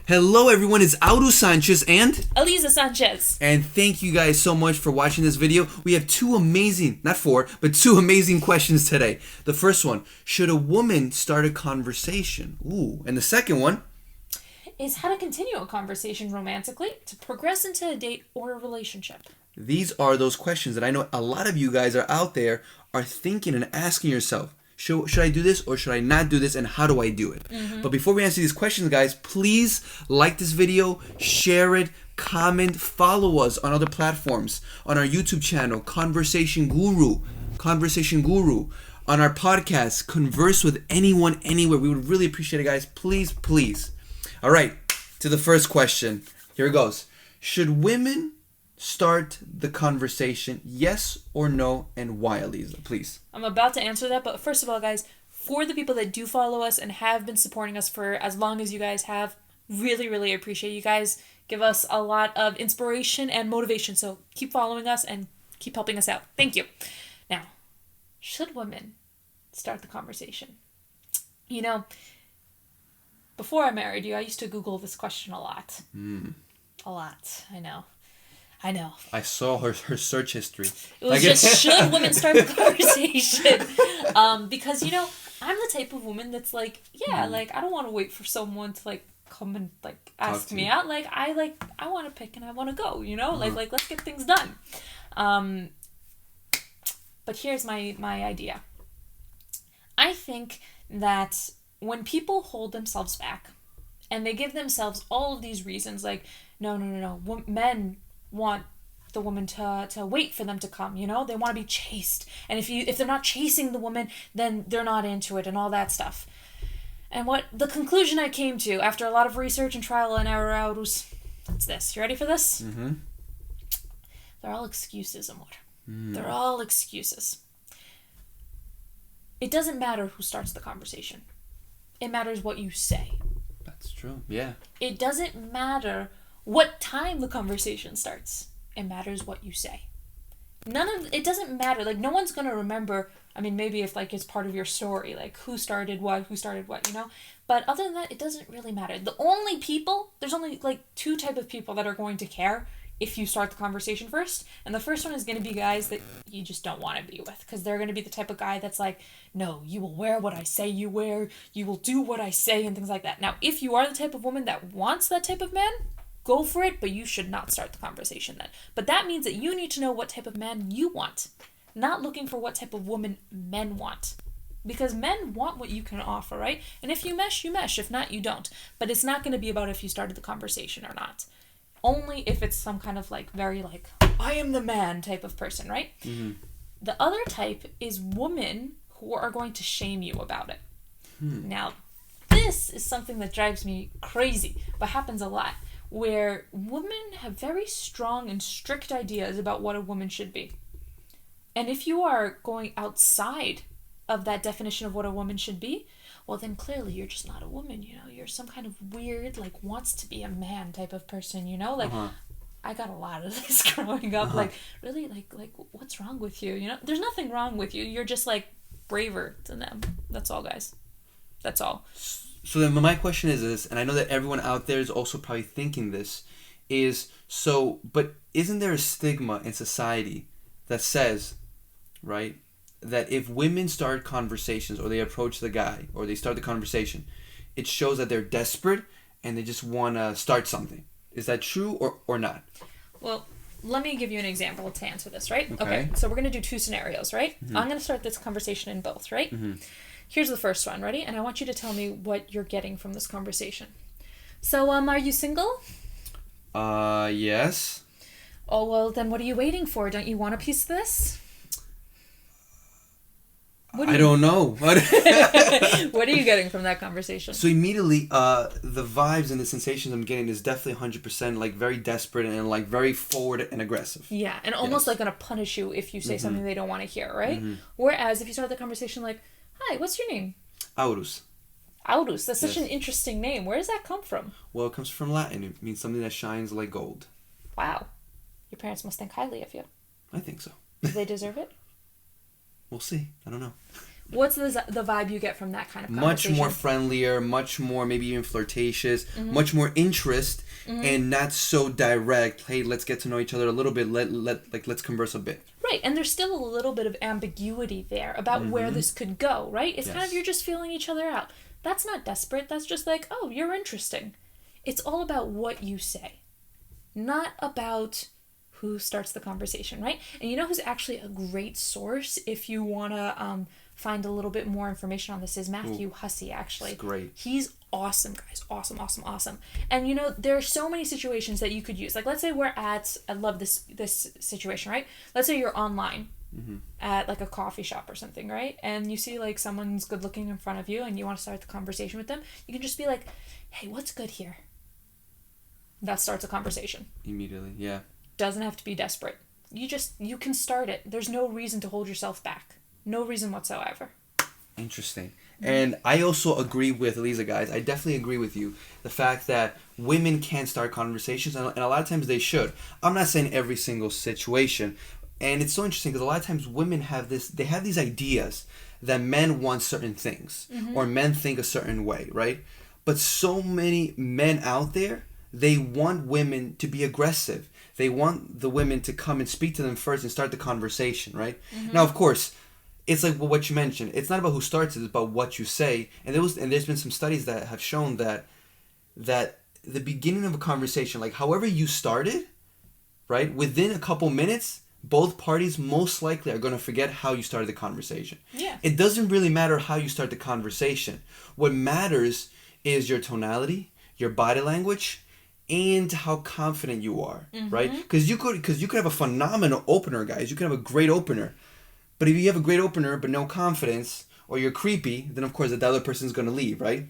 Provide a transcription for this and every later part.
Hello everyone, it's Auru Sanchez and Eliza Sanchez. And thank you guys so much for watching this video. We have two amazing questions today. The first one, should a woman start a conversation? Ooh, and the second one is how to continue a conversation romantically to progress into a date or a relationship. These are those questions that I know a lot of you guys are out there are thinking and asking yourself. Should I do this or should I not do this, and how do I do it? But before we answer these questions, guys, please like this video, share it, comment, follow us on other platforms, on our YouTube channel, Conversation Guru, on our podcast, Converse with Anyone, Anywhere. We would really appreciate it, guys. Please, please. All right, to the first question. Here it goes. Should women start the conversation, yes or no, and why, Eliza, please? I'm about to answer that, but first of all, guys, for the people that do follow us and have been supporting us for as long as you guys have, really, really appreciate you guys. Give us a lot of inspiration and motivation, so keep following us and keep helping us out. Thank you. Now, should women start the conversation? You know, before I married you, I used to Google this question a lot. A lot, I know. I saw her search history. It was just, should women start the conversation? Because, you know, I'm the type of woman that's like, like, I don't want to wait for someone to, like, come and, like, ask me out. I want to pick and I want to go, you know? Like, let's get things done. But here's my idea. I think that when people hold themselves back and they give themselves all of these reasons, like, no, men want the woman to wait for them to come, you know? They want to be chased. And if they're not chasing the woman, then they're not into it and all that stuff. And what the conclusion I came to after a lot of research and trial and error was, it's this. You ready for this? They're all excuses, amor. They're all excuses. It doesn't matter who starts the conversation. It matters what you say. That's true, yeah. It doesn't matter what time the conversation starts. It matters what you say. It doesn't matter. Like, no one's going to remember. I mean, maybe if, like, it's part of your story, like, who started what, you know? But other than that, it doesn't really matter. There's only, like, two type of people that are going to care if you start the conversation first. And the first one is going to be guys that you just don't want to be with. Because they're going to be the type of guy that's like, no, you will wear what I say you wear. You will do what I say, and things like that. Now, if you are the type of woman that wants that type of man, go for it, but you should not start the conversation then. But that means that you need to know what type of man you want, not looking for what type of woman men want. Because men want what you can offer, right? And if you mesh, you mesh. If not, you don't. But it's not going to be about if you started the conversation or not. Only if it's some kind of, like, very, like, I am the man type of person, right? The other type is women who are going to shame you about it. Now, this is something that drives me crazy, but happens a lot, where women have very strong and strict ideas about what a woman should be. And if you are going outside of that definition of what a woman should be, well, then clearly you're just not a woman, you know? You're some kind of weird, like, wants to be a man type of person, you know? Like, I got a lot of this growing up. Like, really, like, what's wrong with you, you know? There's nothing wrong with you. You're just, like, braver than them. That's all, guys. That's all. So then my question is this, and I know that everyone out there is also probably thinking this, but isn't there a stigma in society that says, right, that if women start conversations or they approach the guy or they start the conversation, it shows that they're desperate and they just want to start something. Is that true or not? Well, let me give you an example to answer this, right? Okay. So we're going to do two scenarios, right? I'm going to start this conversation in both, right? Here's the first one, ready? And I want you to tell me what you're getting from this conversation. So, are you single? Yes. Oh, well, then what are you waiting for? Don't you want a piece of this? I don't know. What are you getting from that conversation? So immediately, the vibes and the sensations I'm getting is definitely 100% like very desperate and like very forward and aggressive. Yeah, and almost like going to punish you if you say something they don't want to hear, right? Whereas if you start the conversation like, hi, what's your name? Aurus. Aurus, that's such an interesting name. Where does that come from? Well, it comes from Latin. It means something that shines like gold. Wow. Your parents must think highly of you. I think so. Do they deserve it? We'll see. I don't know. What's the vibe you get from that kind of Much conversation? more friendlier, much more maybe even flirtatious, much more interest, and not so direct. Hey, let's get to know each other a little bit. Let's converse a bit. Right, and there's still a little bit of ambiguity there about where this could go, right? It's kind of you're just feeling each other out. That's not desperate. That's just like, oh, you're interesting. It's all about what you say, not about who starts the conversation, right? And you know who's actually a great source if you want to find a little bit more information on this is Matthew Hussey, actually. That's great. He's awesome, guys. Awesome, awesome, awesome. And you know, there are so many situations that you could use. Like, let's say we're at, I love this situation, right? Let's say you're online at like a coffee shop or something, right? And you see like someone's good looking in front of you and you want to start the conversation with them. You can just be like, hey, what's good here? That starts a conversation. Immediately, yeah. Doesn't have to be desperate. You can start it. There's no reason to hold yourself back. No reason whatsoever. Interesting. And I also agree with Eliza, guys. I definitely agree with you. The fact that women can start conversations, and a lot of times they should. I'm not saying every single situation. And it's so interesting because a lot of times women have these ideas that men want certain things or men think a certain way, right? But so many men out there, they want women to be aggressive. They want the women to come and speak to them first and start the conversation, right? Now, of course, it's like what you mentioned. It's not about who starts it, it's about what you say. And there's been some studies that have shown that the beginning of a conversation, like however you started, right, within a couple minutes, both parties most likely are going to forget how you started the conversation. Yeah. It doesn't really matter how you start the conversation. What matters is your tonality, your body language, and how confident you are, right? Because you could have a phenomenal opener, guys. You could have a great opener. But if you have a great opener but no confidence, or you're creepy, then of course the other person's going to leave, right?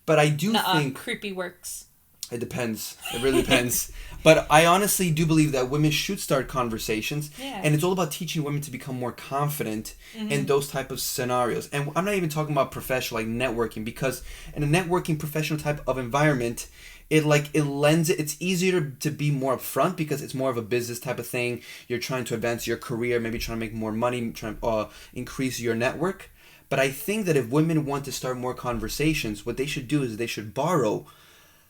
But I do think... creepy works. It depends. It really depends. But I honestly do believe that women should start conversations. Yeah. And it's all about teaching women to become more confident in those type of scenarios. And I'm not even talking about professional, like networking, because in a networking professional type of environment, it's easier to be more upfront because it's more of a business type of thing. You're trying to advance your career, maybe trying to make more money, trying to increase your network. But I think that if women want to start more conversations, what they should do is they should borrow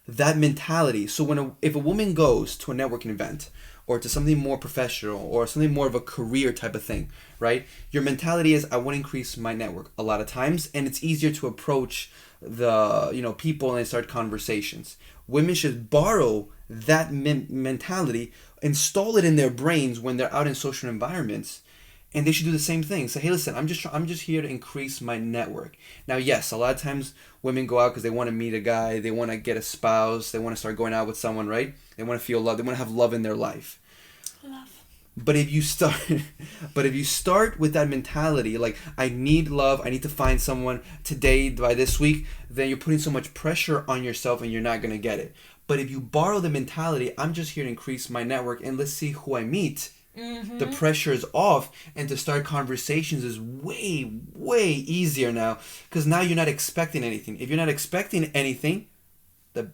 that mentality. So if a woman goes to a networking event or to something more professional or something more of a career type of thing, right? Your mentality is, I want to increase my network a lot of times, and it's easier to approach the people and start conversations. Women should borrow that mentality, install it in their brains when they're out in social environments, and they should do the same thing. Say, hey, listen, I'm just here to increase my network. Now, yes, a lot of times women go out because they want to meet a guy, they want to get a spouse, they want to start going out with someone, right? They want to feel love, they want to have love in their life. Love. But if you start with that mentality, like, I need love, I need to find someone today by this week, then you're putting so much pressure on yourself and you're not going to get it. But if you borrow the mentality, I'm just here to increase my network and let's see who I meet. The pressure is off, and to start conversations is way, way easier now, because now you're not expecting anything. If you're not expecting anything, the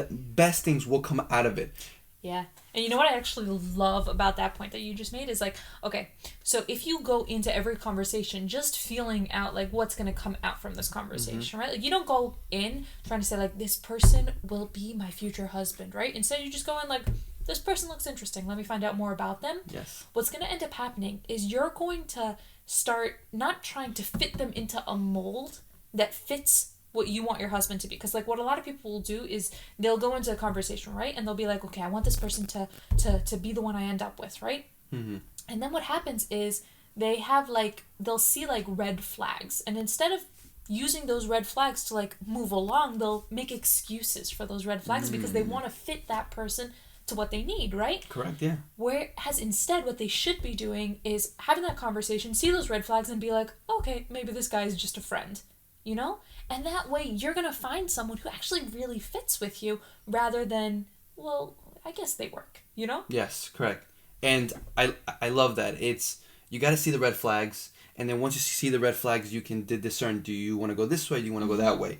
best things will come out of it. Yeah. And you know what I actually love about that point that you just made is like, okay, so if you go into every conversation just feeling out like what's going to come out from this conversation, right? Like, you don't go in trying to say like, this person will be my future husband, right? Instead you just go in like, this person looks interesting, let me find out more about them. Yes. What's going to end up happening is you're going to start not trying to fit them into a mold that fits what you want your husband to be. Because like what a lot of people will do is they'll go into a conversation, right? And they'll be like, okay, I want this person to be the one I end up with, right? And then what happens is they'll see like red flags. And instead of using those red flags to like move along, they'll make excuses for those red flags because they want to fit that person to what they need, right? Correct, yeah. Whereas instead what they should be doing is having that conversation, see those red flags and be like, okay, maybe this guy is just a friend, you know? And that way you're going to find someone who actually really fits with you rather than, well, I guess they work, you know? Yes, correct. And I love that. It's, you got to see the red flags, and then once you see the red flags, you can discern, do you want to go this way, do you want to go that way?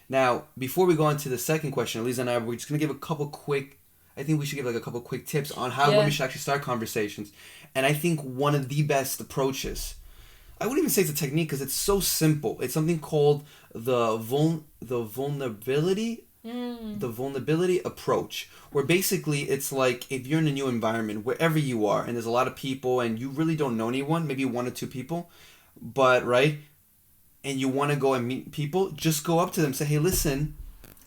Now, before we go on to the second question, Elisa and I, we're just going to give a couple quick tips on how women should actually start conversations. And I think one of the best approaches I wouldn't even say it's a technique because it's so simple. It's something called the vulnerability the vulnerability approach, where basically it's like if you're in a new environment wherever you are and there's a lot of people and you really don't know anyone, maybe one or two people, but right, and you want to go and meet people, just go up to them, say, hey, listen,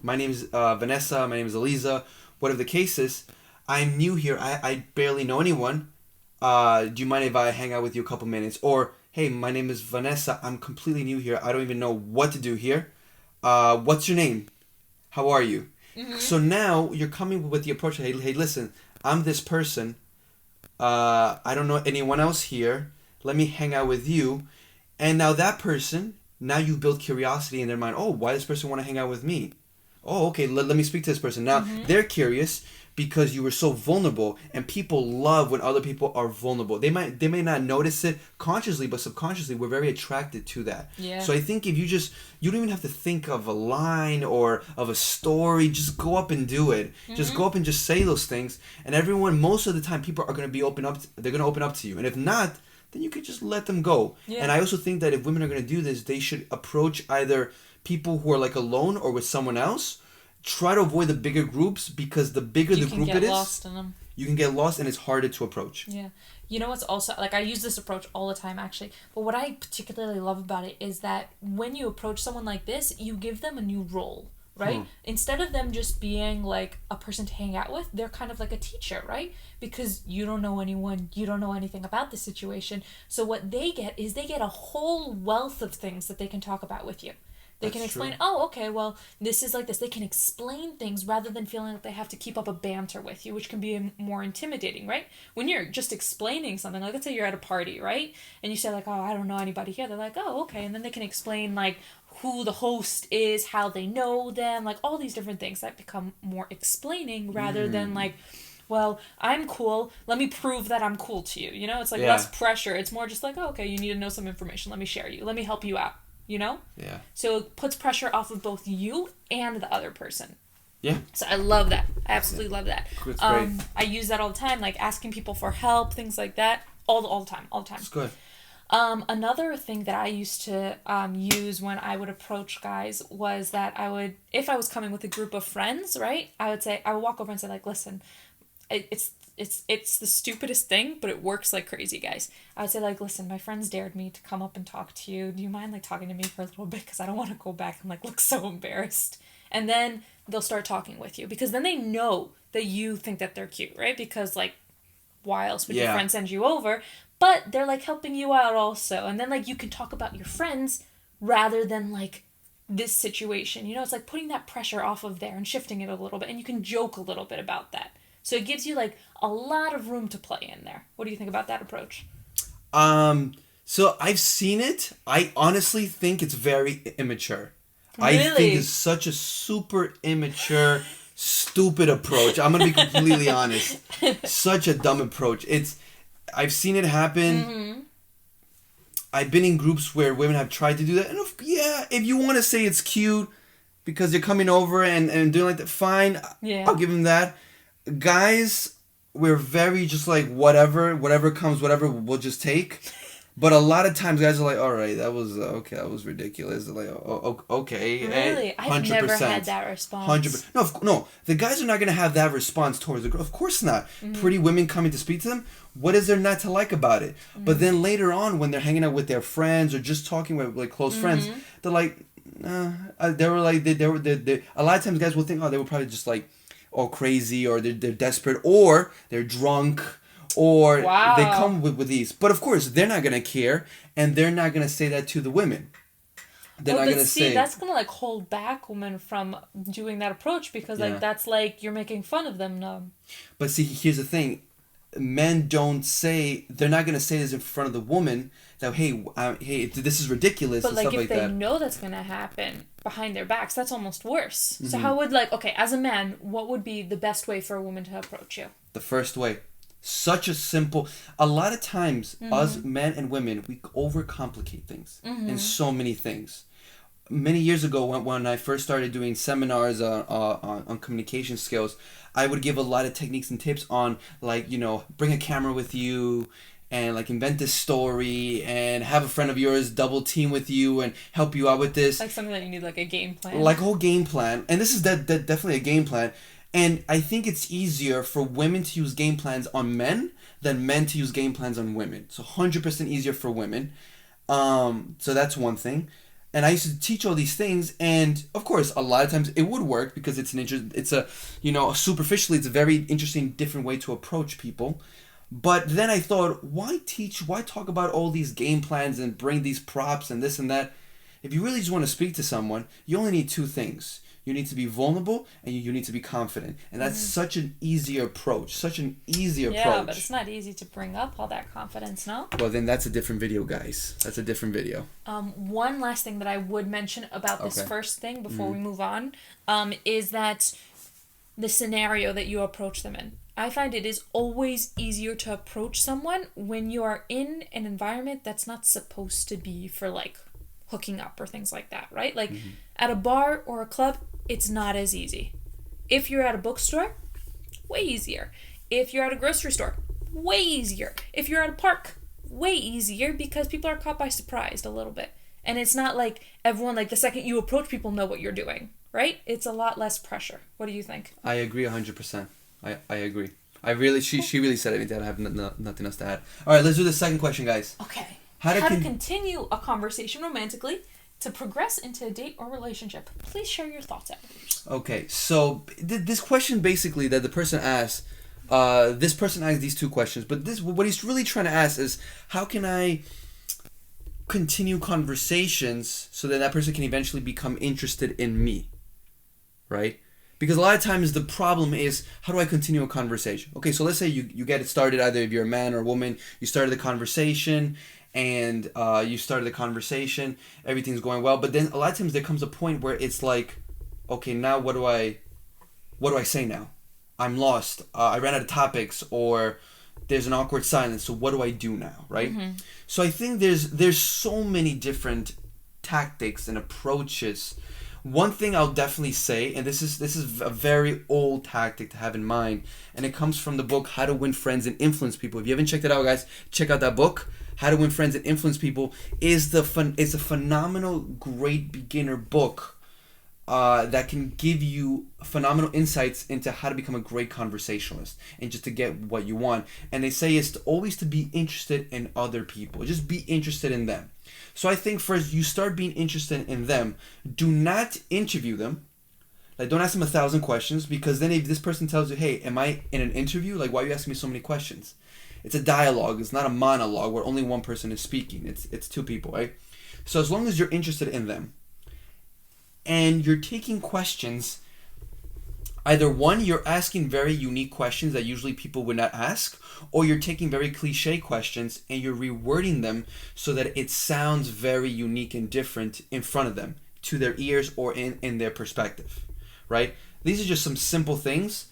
my name is Vanessa, my name is Eliza, whatever the case is, I'm new here, I barely know anyone, do you mind if I hang out with you a couple minutes? Or, hey, my name is Vanessa, I'm completely new here, I don't even know what to do here, what's your name? How are you? Mm-hmm. So now you're coming with the approach, hey, listen, I'm this person, I don't know anyone else here, let me hang out with you. And now that person, now you build curiosity in their mind. Oh, why does this person want to hang out with me? Oh, okay, let me speak to this person. Now, they're curious because you were so vulnerable, and people love when other people are vulnerable. They may not notice it consciously, but subconsciously, we're very attracted to that. Yeah. So I think if you don't even have to think of a line or of a story, just go up and do it. Just go up and just say those things, and everyone, most of the time, people are going to be they're going to open up to you. And if not, then you could just let them go. Yeah. And I also think that if women are going to do this, they should approach either people who are like alone or with someone else. Try to avoid the bigger groups, because the bigger the group it is, you can get lost in them. You can get lost and it's harder to approach. Yeah. You know what's also, like, I use this approach all the time actually, but what I particularly love about it is that when you approach someone like this, you give them a new role, right? Instead of them just being like a person to hang out with, they're kind of like a teacher, right? Because you don't know anyone, you don't know anything about the situation. So what they get is they get a whole wealth of things that they can talk about with you. They can explain, true. Oh, okay, well, this is like this. They can explain things rather than feeling like they have to keep up a banter with you, which can be more intimidating, right? When you're just explaining something, like let's say you're at a party, right? And you say like, oh, I don't know anybody here. They're like, oh, okay. And then they can explain like who the host is, how they know them, like all these different things that become more explaining rather than like, well, I'm cool, let me prove that I'm cool to you. You know, it's like less pressure. It's more just like, oh, okay, you need to know some information. Let me share you. Let me help you out. You know? Yeah. So it puts pressure off of both you and the other person. Yeah. So I love that. I absolutely love that. It's great. I use that all the time, like asking people for help, things like that. All the time. It's good. Another thing that I used to use when I would approach guys was that I would, if I was coming with a group of friends, right? I would walk over and say like, listen, it's the stupidest thing, but it works like crazy, guys. I would say like, listen, my friends dared me to come up and talk to you. Do you mind like talking to me for a little bit? Because I don't want to go back and like look so embarrassed. And then they'll start talking with you, because then they know that you think that they're cute, right? Because like, why else would your friend send you over? But they're like helping you out also. And then like you can talk about your friends rather than like this situation. You know, it's like putting that pressure off of there and shifting it a little bit. And you can joke a little bit about that. So it gives you like a lot of room to play in there. What do you think about that approach? So I've seen it. I honestly think it's very immature. Really? I think it's such a super immature, stupid approach. I'm gonna be completely honest. Such a dumb approach. I've seen it happen. I've been in groups where women have tried to do that, and if you want to say it's cute because you're coming over and doing like that, fine. Yeah. I'll give them that. Guys, we're very just like whatever comes, whatever we'll just take. But a lot of times guys are like, all right, that was okay, that was ridiculous. They're like, oh, okay. Really? I've never had that response. 100%. No, the guys are not going to have that response towards the girl. Of course not. Pretty women coming to speak to them, what is there not to like about it? But then later on, when they're hanging out with their friends or just talking with like close friends, they're like, they were like, they were a lot of times guys will think, oh, they were probably just like, or crazy, or they're desperate, or they're drunk, or they come with these. But of course, they're not gonna care, and they're not gonna say that to the women. They're not gonna say. That's gonna like hold back women from doing that approach, because like that's like you're making fun of them now. But see, here's the thing: men don't say, they're not gonna say this in front of the woman that hey, this is ridiculous. But and like stuff if like they that. know that's gonna happen behind their backs, that's almost worse. So how would as a man, what would be the best way for a woman to approach you? The first way. Such a simple. A lot of times, us men and women, we overcomplicate things in so many things. Many years ago, when I first started doing seminars on communication skills, I would give a lot of techniques and tips on, like, bring a camera with you, and like invent this story and have a friend of yours double team with you and help you out with this. Like something that you need like a game plan. Like a whole game plan. And this is definitely a game plan. And I think it's easier for women to use game plans on men than men to use game plans on women. So 100% easier for women. So that's one thing. And I used to teach all these things, and of course, a lot of times it would work because superficially, it's a very interesting, different way to approach people. But then I thought, why talk about all these game plans and bring these props and this and that? If you really just want to speak to someone, you only need two things. You need to be vulnerable and you need to be confident. And that's such an easy approach. Yeah, but it's not easy to bring up all that confidence, no? Well, then that's a different video, guys. That's a different video. One last thing that I would mention about this first thing before we move on is that the scenario that you approach them in. I find it is always easier to approach someone when you are in an environment that's not supposed to be for like hooking up or things like that, right? Like at a bar or a club, it's not as easy. If you're at a bookstore, way easier. If you're at a grocery store, way easier. If you're at a park, way easier because people are caught by surprise a little bit. And it's not like everyone, like the second you approach people know what you're doing, right? It's a lot less pressure. What do you think? I agree 100%. I agree. She really said everything. I have nothing else to add. All right, let's do the second question, guys. Okay. How to continue a conversation romantically to progress into a date or relationship. Please share your thoughts out. Okay, so this question basically that the person asked, this person asked these two questions, but what he's really trying to ask is, how can I continue conversations so that person can eventually become interested in me, right? Because a lot of times the problem is, how do I continue a conversation? Okay, so let's say you get it started, either if you're a man or a woman, you started the conversation, and everything's going well, but then a lot of times there comes a point where it's like, okay, now what do I say now? I'm lost. I ran out of topics, or there's an awkward silence. So what do I do now, right? So I think there's so many different tactics and approaches. One thing I'll definitely say, and this is a very old tactic to have in mind, and it comes from the book How to Win Friends and Influence People. If you haven't checked it out, guys, check out that book. How to Win Friends and Influence People it's a phenomenal, great beginner book that can give you phenomenal insights into how to become a great conversationalist and just to get what you want. And they say it's always to be interested in other people. Just be interested in them. So I think first you start being interested in them. Do not interview them. Like, don't ask them 1,000 questions, because then if this person tells you, hey, am I in an interview? Like, why are you asking me so many questions? It's a dialogue. It's not a monologue where only one person is speaking. It's two people, right? So as long as you're interested in them and you're taking questions, either one, you're asking very unique questions that usually people would not ask, or you're taking very cliche questions and you're rewording them so that it sounds very unique and different in front of them, to their ears or in their perspective, right? These are just some simple things.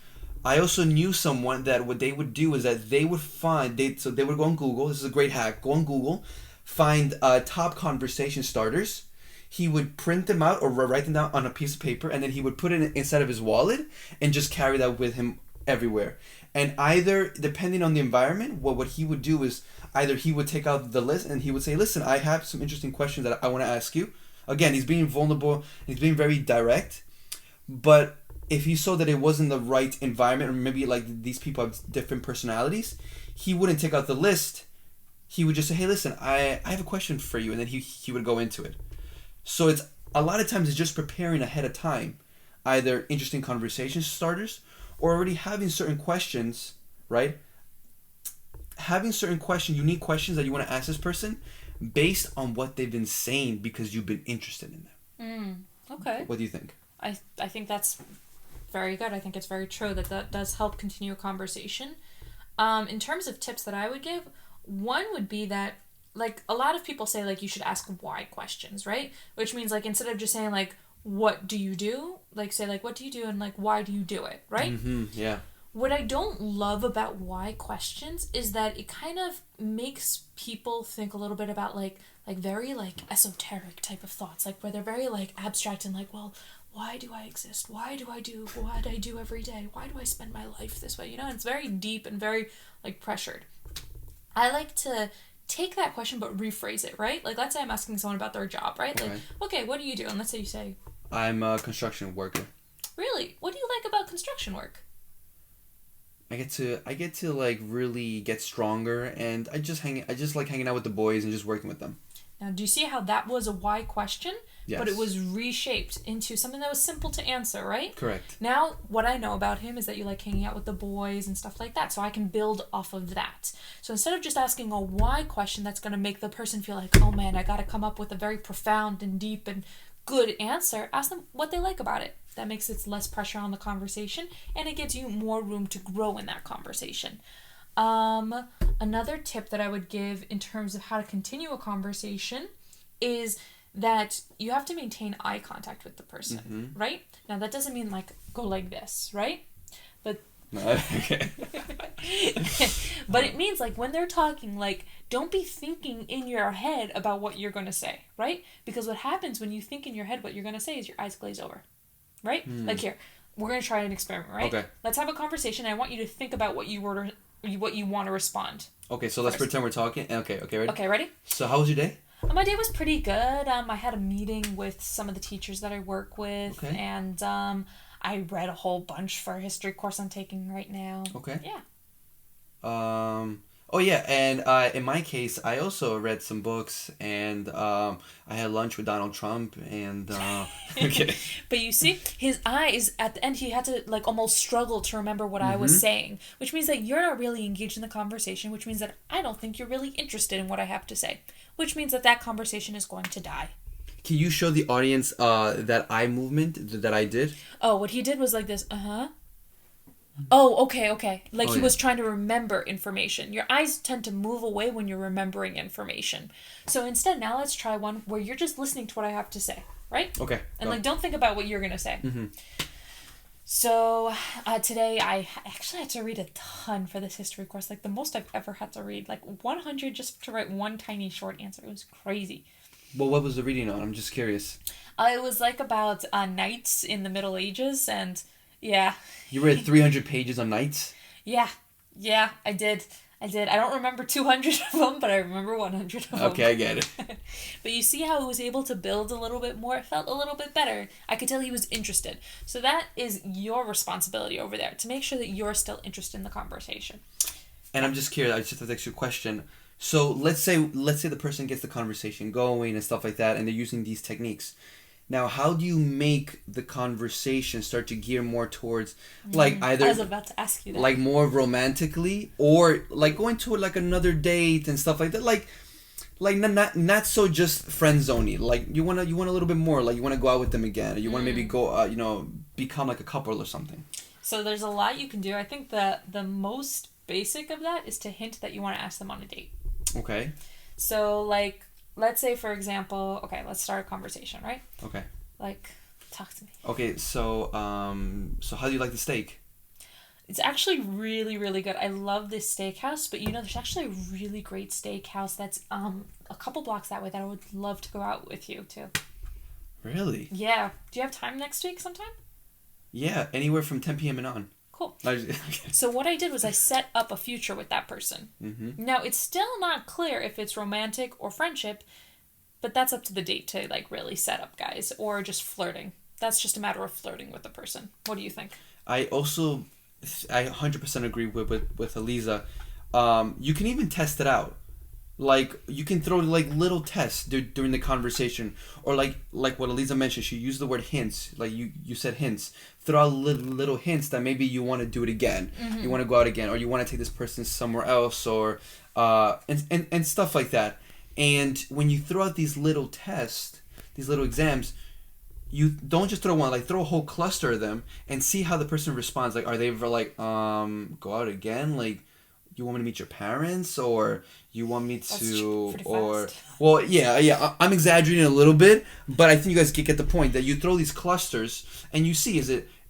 I also knew someone that what they would do is that they would they would go on Google. This is a great hack. Go on Google, find top conversation starters. He would print them out or write them down on a piece of paper, and then he would put it inside of his wallet and just carry that with him everywhere. And either, depending on the environment, what he would do is either he would take out the list and he would say, listen, I have some interesting questions that I want to ask you. Again, he's being vulnerable. He's being very direct. But if he saw that it wasn't the right environment, or maybe like these people have different personalities, he wouldn't take out the list. He would just say, hey, listen, I have a question for you. And then he would go into it. So it's a lot of times it's just preparing ahead of time, either interesting conversation starters or already having certain questions, right? Having certain questions, unique questions that you want to ask this person based on what they've been saying because you've been interested in them. Okay. What do you think? I think that's very good. I think it's very true that does help continue a conversation. In terms of tips that I would give, one would be that, like, a lot of people say, like, you should ask why questions, right? Which means, like, instead of just saying, like, what do you do? Like, say, like, what do you do? And, like, why do you do it, right? Yeah. What I don't love about why questions is that it kind of makes people think a little bit about, like very, like, esoteric type of thoughts. Like, where they're very, like, abstract and, like, well, why do I exist? Why do I do what I do every day? Why do I spend my life this way? You know, and it's very deep and very, like, pressured. I like to take that question but rephrase it, right? Like, let's say I'm asking someone about their job, right? Okay. Like, okay, what do you do? And let's say you say, I'm a construction worker. really? What do you like about construction work? I get to like really get stronger, and I just like hanging out with the boys and just working with them. Now, do you see how that was a why question? Yes. But it was reshaped into something that was simple to answer, right? Correct. Now, what I know about him is that you like hanging out with the boys and stuff like that, so I can build off of that. So instead of just asking a why question that's going to make the person feel like, oh man, I got to come up with a very profound and deep and good answer, ask them what they like about it. That makes it less pressure on the conversation, and it gives you more room to grow in that conversation. Another tip that I would give in terms of how to continue a conversation is that you have to maintain eye contact with the person, right? Now, that doesn't mean like go like this, right? But Okay. but it means like when they're talking, like don't be thinking in your head about what you're going to say, right? Because what happens when you think in your head what you're going to say is your eyes glaze over, right? Like here, we're going to try an experiment, right? Okay. Let's have a conversation. I want you to think about what you want to respond. Okay, so let's pretend we're talking. Okay, ready? Okay, ready? So how was your day? My day was pretty good. I had a meeting with some of the teachers that I work with, Okay. and I read a whole bunch for a history course I'm taking right now. Okay. Yeah. Oh yeah, and in my case, I also read some books, and I had lunch with Donald Trump, and okay. But you see, his eyes at the end, he had to like almost struggle to remember what I was saying, which means that you're not really engaged in the conversation, which means that I don't think you're really interested in what I have to say, which means that conversation is going to die. Can you show the audience that eye movement that I did? Oh, what he did was like this, Oh, okay. Like he was trying to remember information. Your eyes tend to move away when you're remembering information. So instead, now let's try one where you're just listening to what I have to say, right? Okay. And like, don't think about what you're going to say. So today I actually had to read a ton for this history course, like the most I've ever had to read, like 100 just to write one tiny short answer. It was crazy. Well, what was the reading on? I'm just curious. It was like about knights in the Middle Ages, and yeah. You read 300 pages on knights? Yeah, I did. I don't remember 200 of them, but I remember 100 of them. Okay, I get it. But you see how it was able to build a little bit more? It felt a little bit better. I could tell he was interested. So that is your responsibility over there, to make sure that you're still interested in the conversation. And I'm just curious, I just have to ask you a question. So let's say the person gets the conversation going and stuff like that, and they're using these techniques. Now, how do you make the conversation start to gear more towards, like, either... I was about to ask you that. Like, more romantically, or, like, going to, like, another date and stuff like that? Like not so just friend-zoney. Like, you want a little bit more. Like, you want to go out with them again. Or you want to maybe go, become, like, a couple or something. So there's a lot you can do. I think that the most basic of that is to hint that you want to ask them on a date. Okay. So, like... Let's say, for example, okay, let's start a conversation, right? Okay. Like, talk to me. Okay, so how do you like the steak? It's actually really, really good. I love this steakhouse, but there's actually a really great steakhouse that's a couple blocks that way that I would love to go out with you to. Really? Yeah. Do you have time next week sometime? Yeah, anywhere from 10 p.m. and on. Cool. Okay. So what I did was I set up a future with that person. Now, it's still not clear if it's romantic or friendship, but that's up to the date to, like, really set up, guys. Or just flirting. That's just a matter of flirting with the person. What do you think? I 100% agree with Eliza. You can even test it out. Like, you can throw, like, little tests during the conversation. Or, like what Eliza mentioned, she used the word hints. Like, you said hints. Throw out little hints that maybe you want to do it again. You want to go out again. Or you want to take this person somewhere else. Or, and stuff like that. And when you throw out these little tests, these little exams, you don't just throw one. Like, throw a whole cluster of them and see how the person responds. Like, are they ever like, go out again? Like, you want me to meet your parents, or you want me to, or fast. Well, yeah. I'm exaggerating a little bit, but I think you guys get the point that you throw these clusters and you see is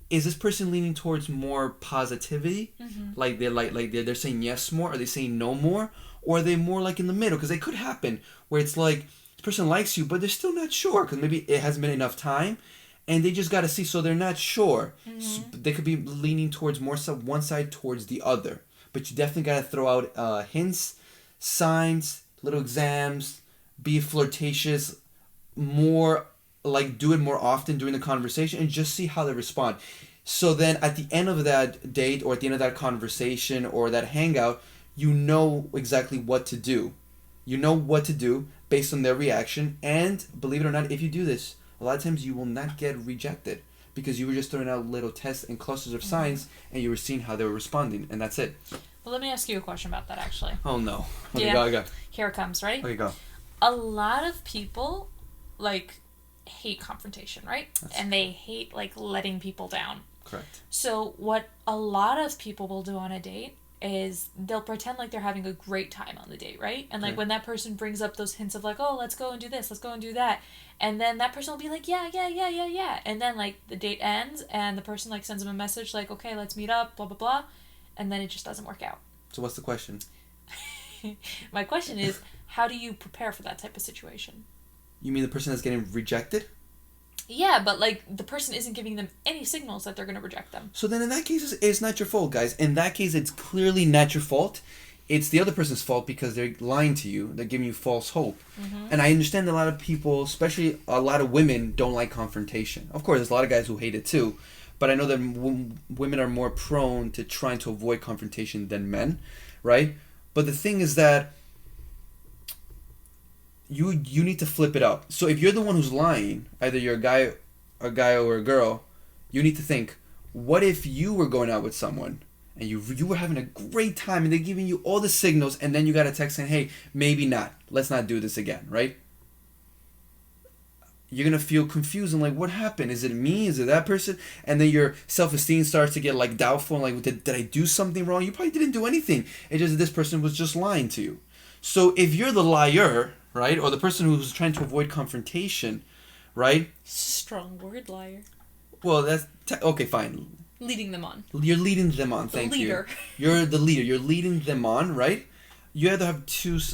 this person leaning towards more positivity, like they're saying yes more, are they saying no more, or are they more like in the middle? Because it could happen where it's like this person likes you, but they're still not sure because maybe it hasn't been enough time. And they just got to see, so they're not sure. So they could be leaning towards more one side towards the other. But you definitely got to throw out hints, signs, little exams, be flirtatious, more like do it more often during the conversation and just see how they respond. So then at the end of that date or at the end of that conversation or that hangout, you know exactly what to do. You know what to do based on their reaction. And believe it or not, if you do this, a lot of times you will not get rejected because you were just throwing out little tests and clusters of signs and you were seeing how they were responding. And that's it. Well, let me ask you a question about that, actually. Oh, no. Okay, Yeah. go. Here it comes, right? Okay, go. A lot of people, like, hate confrontation, right? And they hate, like, letting people down. Correct. So what a lot of people will do on a date is they'll pretend like they're having a great time on the date, right? And like when that person brings up those hints of like, oh, let's go and do this, let's go and do that, and then that person will be like, yeah, and then like the date ends and the person like sends them a message like, okay, let's meet up, blah blah blah, and then it just doesn't work out. So what's the question? My question is, how do you prepare for that type of situation? You mean the person that's getting rejected? Yeah, but like the person isn't giving them any signals that they're going to reject them. So then in that case, it's not your fault, guys. In that case, it's clearly not your fault. It's the other person's fault because they're lying to you. They're giving you false hope. Mm-hmm. And I understand a lot of people, especially a lot of women, don't like confrontation. Of course, there's a lot of guys who hate it too. But I know that women are more prone to trying to avoid confrontation than men, right? But the thing is that you need to flip it up. So if you're the one who's lying, either you're a guy or a girl, you need to think, what if you were going out with someone and you were having a great time and they're giving you all the signals and then you got a text saying, hey, maybe not. Let's not do this again, right? You're going to feel confused and like, what happened? Is it me? Is it that person? And then your self-esteem starts to get like doubtful and like, did I do something wrong? You probably didn't do anything. It's just that this person was just lying to you. So if you're the liar, right, or the person who's trying to avoid confrontation, right? Strong word, liar. Well, that's okay, fine. Leading them on. You're leading them on. Thank you. You're the leader. You're leading them on, right? You either have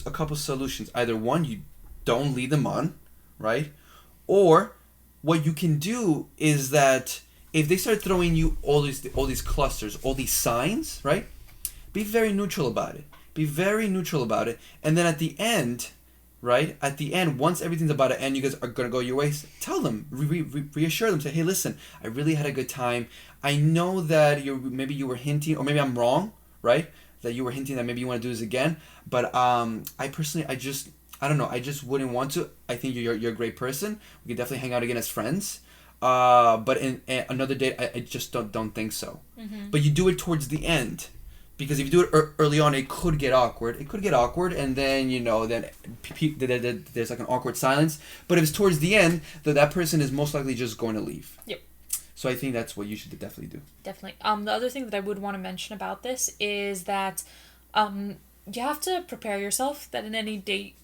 a couple solutions. Either one, you don't lead them on, right? Or what you can do is that if they start throwing you all these clusters, all these signs, right? Be very neutral about it. Be very neutral about it. And then at the end, right? At the end, once everything's about to end, you guys are going to go your ways. Tell them, reassure them. Say, hey, listen, I really had a good time. I know that maybe you were hinting, or maybe I'm wrong, right? That you were hinting that maybe you want to do this again. But I personally, I don't know. I just wouldn't want to. I think you're a great person. We could definitely hang out again as friends. But in another date, I just don't think so. Mm-hmm. But you do it towards the end. Because if you do it early on, it could get awkward. And then, there's like an awkward silence. But if it's towards the end, that person is most likely just going to leave. Yep. So I think that's what you should definitely do. Definitely. The other thing that I would want to mention about this is that you have to prepare yourself that in any date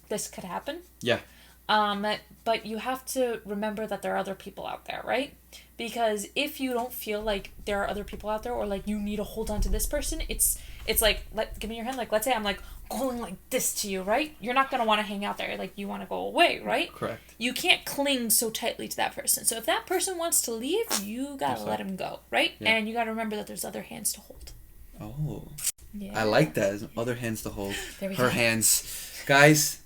this could happen. Yeah. But you have to remember that there are other people out there, right? Because if you don't feel like there are other people out there or like you need to hold on to this person, it's like, give me your hand. Like, let's say I'm like going like this to you, right? You're not going to want to hang out there. Like, you want to go away, right? Correct. You can't cling so tightly to that person. So if that person wants to leave, you got to let him go, right? Yeah. And you got to remember that there's other hands to hold. Oh. Yeah. I like that. Other hands to hold. There we go. Her hands. Guys,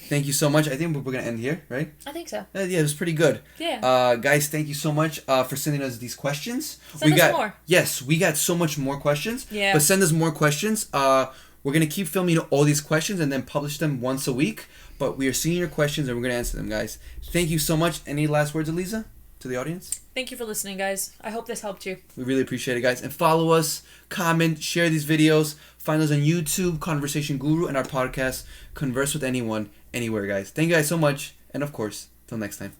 thank you so much. I think we're going to end here, right? I think so. Yeah, it was pretty good. Yeah. Guys, thank you so much for sending us these questions. Send us more. Yes, we got so much more questions. Yeah. But send us more questions. We're going to keep filming all these questions and then publish them once a week. But we are seeing your questions and we're going to answer them, guys. Thank you so much. Any last words, Eliza, to the audience? Thank you for listening, guys. I hope this helped you. We really appreciate it, guys. And follow us, comment, share these videos. Find us on YouTube, Conversation Guru, and our podcast, Converse with Anyone, Anywhere, guys. Thank you guys so much. And of course, till next time.